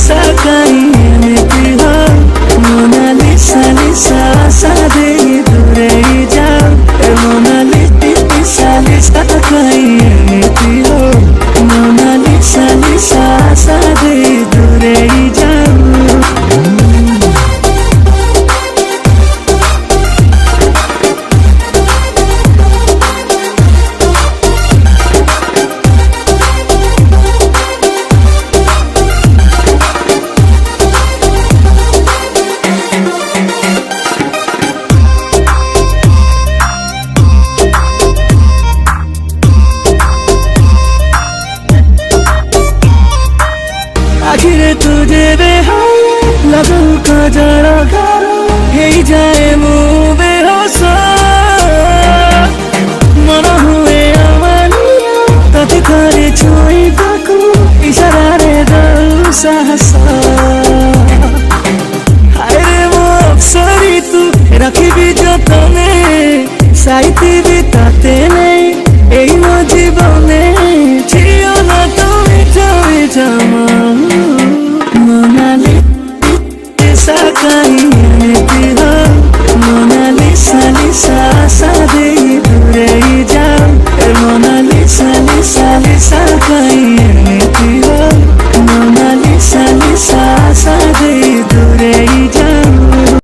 लिसा कहीं एमती हो मोनालिसा लिसा आशा दे दूरे जाओ मोनालिसा लिसा कहीं एमती हो मोनालिसा लिसा आशा दे दूरे जाओ। आखिर तुझे लगू का जरा हे जाए मुँह बेहोश मन हुए अमानिया तथी करे छुई पाकू इशारा रे दो साहस हाय मो अक्सरी तू रखी भी जतने साइती भी ताते नहीं এই মো জীবনে ছিল না তুমি তুমি জামা मोनालिसा कहीं एमती हो मोनालिसा लिसा आशा दे दूरे जाओ मोनालिसा लिसा लिसा कहीं